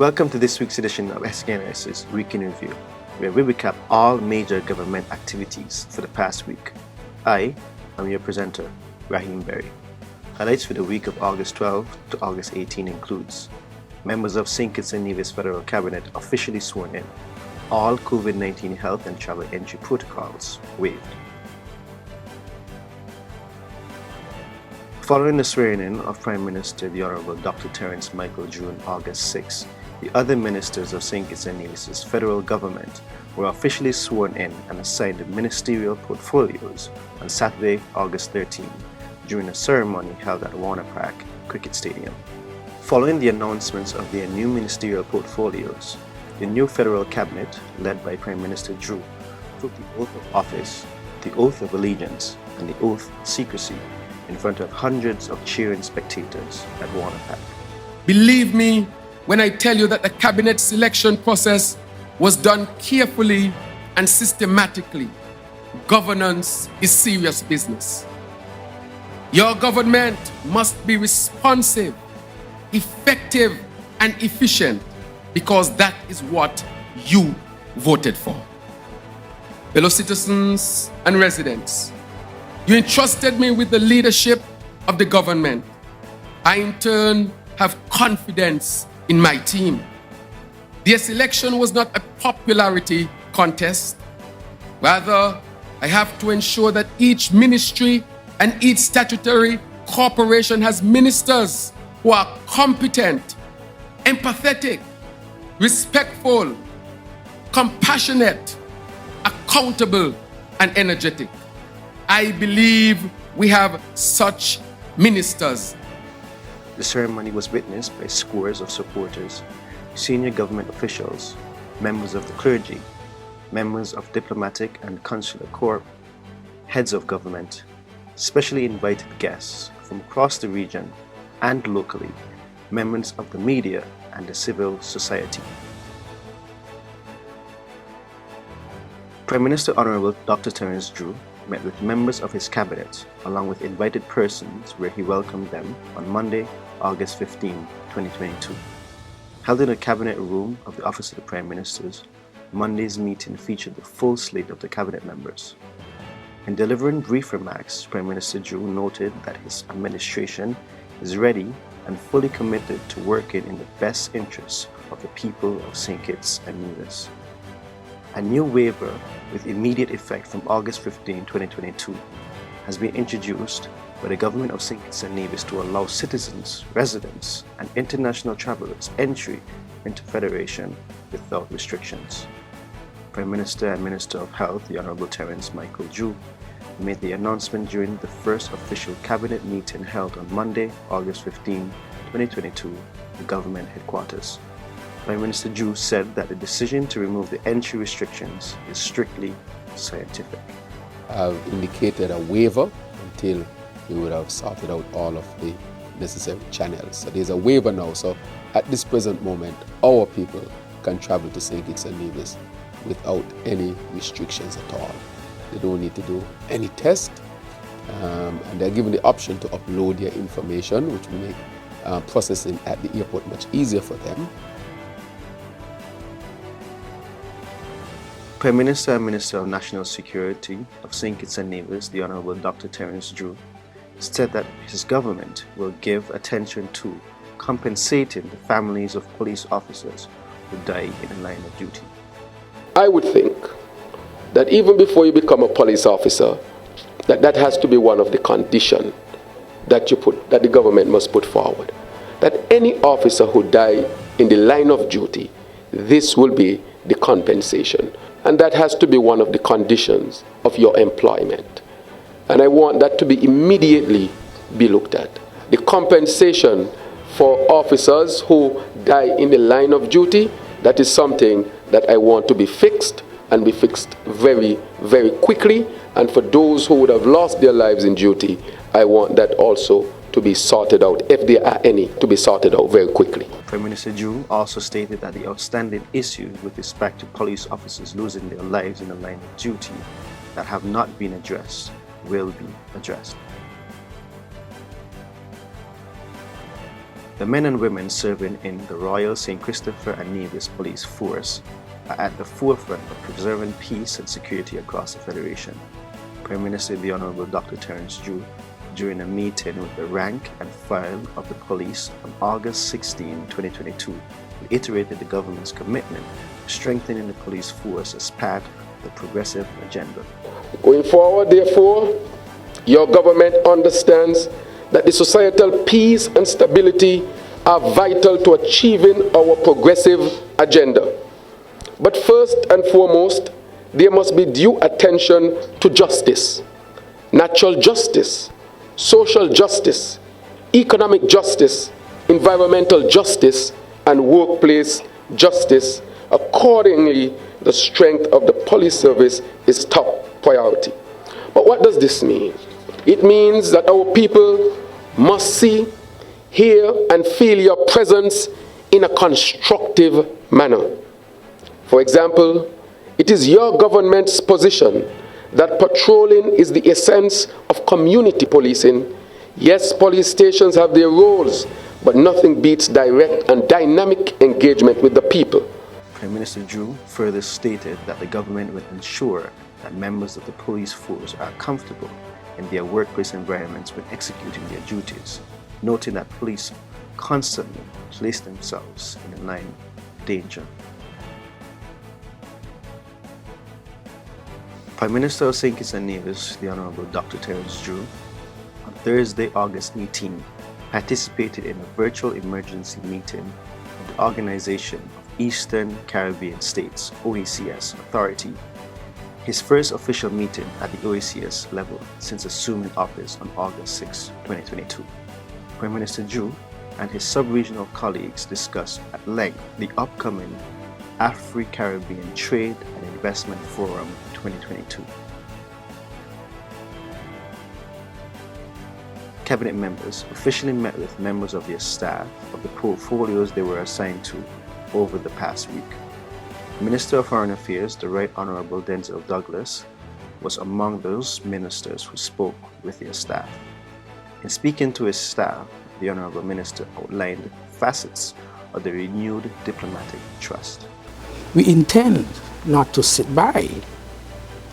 Welcome to this week's edition of SKNS's Week in Review, where we recap all major government activities for the past week. I am your presenter, Raheem Berry. Highlights for the week of August 12 to August 18 includes members of St. Kitts and Nevis Federal Cabinet officially sworn in, all COVID-19 health and travel entry protocols waived. Following the swearing-in of Prime Minister the Honourable Dr. Terence Michael Drew on August 6, the other ministers of St. Kitts and Nevis' federal government were officially sworn in and assigned ministerial portfolios on Saturday, August 13, during a ceremony held at Warner Park Cricket Stadium. Following the announcements of their new ministerial portfolios, the new federal cabinet, led by Prime Minister Drew, took the oath of office, the oath of allegiance, and the oath of secrecy in front of hundreds of cheering spectators at Warner Park. Believe me when I tell you that the cabinet selection process was done carefully and systematically. Governance is serious business. Your government must be responsive, effective, and efficient because that is what you voted for. Fellow citizens and residents, you entrusted me with the leadership of the government. I, in turn, have confidence in my team. Their selection was not a popularity contest. Rather, I have to ensure that each ministry and each statutory corporation has ministers who are competent, empathetic, respectful, compassionate, accountable, and energetic. I believe we have such ministers. The ceremony was witnessed by scores of supporters, senior government officials, members of the clergy, members of diplomatic and consular corps, heads of government, specially invited guests from across the region and locally, members of the media and the civil society. Prime Minister Honourable Dr. Terence Drew met with members of his cabinet along with invited persons where he welcomed them on Monday, August 15, 2022. Held in a cabinet room of the Office of the Prime Ministers, Monday's meeting featured the full slate of the cabinet members. In delivering brief remarks, Prime Minister Drew noted that his administration is ready and fully committed to working in the best interests of the people of St. Kitts and Nevis. A new waiver with immediate effect from August 15, 2022 has been introduced by the government of St. Kitts and Nevis to allow citizens, residents, and international travelers entry into Federation without restrictions. Prime Minister and Minister of Health, the Honourable Terence Michael Drew, made the announcement during the first official cabinet meeting held on Monday, August 15, 2022, at government headquarters. Prime Minister Drew said that the decision to remove the entry restrictions is strictly scientific. I've indicated a waiver until we would have sorted out all of the necessary channels. So there's a waiver now. So at this present moment, our people can travel to St. Kitts and Nevis without any restrictions at all. They don't need to do any test, and they're given the option to upload their information, which will make processing at the airport much easier for them. Prime Minister and Minister of National Security of St. Kitts and Nevis, the Honourable Dr. Terence Drew, said that his government will give attention to compensating the families of police officers who die in the line of duty. I would think that even before you become a police officer, that has to be one of the conditions that the government must put forward. That any officer who die in the line of duty, this will be the compensation. And that has to be one of the conditions of your employment. And I want that to be immediately be looked at. The compensation for officers who die in the line of duty, that is something that I want to be fixed and be fixed very, very quickly. And for those who would have lost their lives in duty, I want that also to be sorted out, if there are any, to be sorted out very quickly. Prime Minister Drew also stated that the outstanding issues with respect to police officers losing their lives in the line of duty that have not been addressed will be addressed. The men and women serving in the Royal St. Christopher and Nevis Police Force are at the forefront of preserving peace and security across the Federation. Prime Minister the Honourable Dr. Terence Drew, during a meeting with the rank and file of the police on August 16, 2022, reiterated the government's commitment to strengthening the police force as part of the progressive agenda. Going forward, therefore, your government understands that the societal peace and stability are vital to achieving our progressive agenda. But first and foremost, there must be due attention to justice, natural justice, social justice, economic justice, environmental justice, and workplace justice. Accordingly, the strength of the police service is top priority. But what does this mean? It means that our people must see, hear, and feel your presence in a constructive manner. For example, it is your government's position that patrolling is the essence of community policing. Yes, police stations have their roles, but nothing beats direct and dynamic engagement with the people. Prime Minister Drew further stated that the government will ensure that members of the police force are comfortable in their workplace environments when executing their duties, noting that police constantly place themselves in a line of danger. Prime Minister of St. Kitts and Nevis, the Honourable Dr. Terence Drew, on Thursday, August 18, participated in a virtual emergency meeting of the Organization of Eastern Caribbean States, OECS, Authority, his first official meeting at the OECS level since assuming office on August 6, 2022. Prime Minister Drew and his sub-regional colleagues discussed at length the upcoming Afro-Caribbean Trade and Investment Forum 2022. Cabinet members officially met with members of their staff of the portfolios they were assigned to over the past week. Minister of Foreign Affairs, the Right Honourable Denzel Douglas, was among those ministers who spoke with their staff. In speaking to his staff, the Honourable Minister outlined facets of the renewed diplomatic trust. We intend not to sit by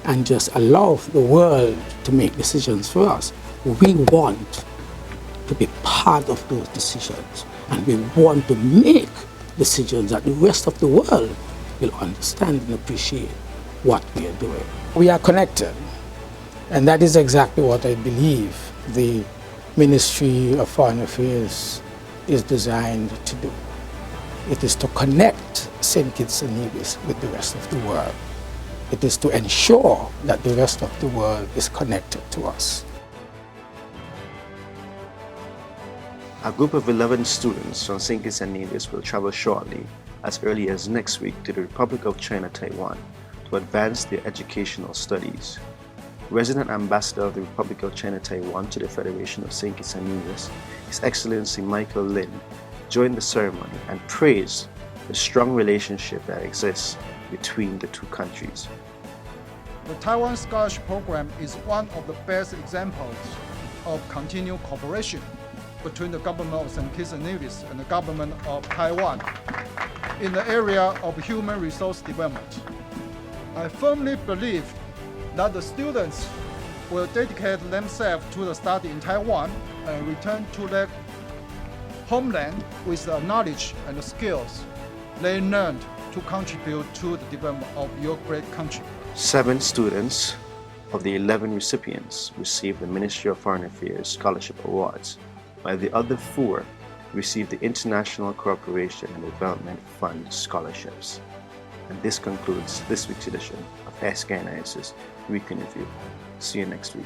and just allow the world to make decisions for us. We want to be part of those decisions, and we want to make decisions that the rest of the world will understand and appreciate what we are doing. We are connected, and that is exactly what I believe the Ministry of Foreign Affairs is designed to do. It is to connect St. Kitts and Nevis with the rest of the world. It is to ensure that the rest of the world is connected to us. A group of 11 students from St. Kitts and Nevis will travel shortly, as early as next week, to the Republic of China, Taiwan, to advance their educational studies. Resident Ambassador of the Republic of China, Taiwan to the Federation of St. Kitts and Nevis, His Excellency Michael Lin, joined the ceremony and praised the strong relationship that exists between the two countries. The Taiwan Scholarship Program is one of the best examples of continued cooperation between the government of St. Kitts and Nevis and the government of Taiwan in the area of human resource development. I firmly believe that the students will dedicate themselves to the study in Taiwan and return to their homeland with the knowledge and the skills they learned to contribute to the development of your great country. 7 students of the 11 recipients received the Ministry of Foreign Affairs Scholarship Awards, while the other 4 received the International Cooperation and Development Fund scholarships. And this concludes this week's edition of SKNIS's Weekly Review. See you next week.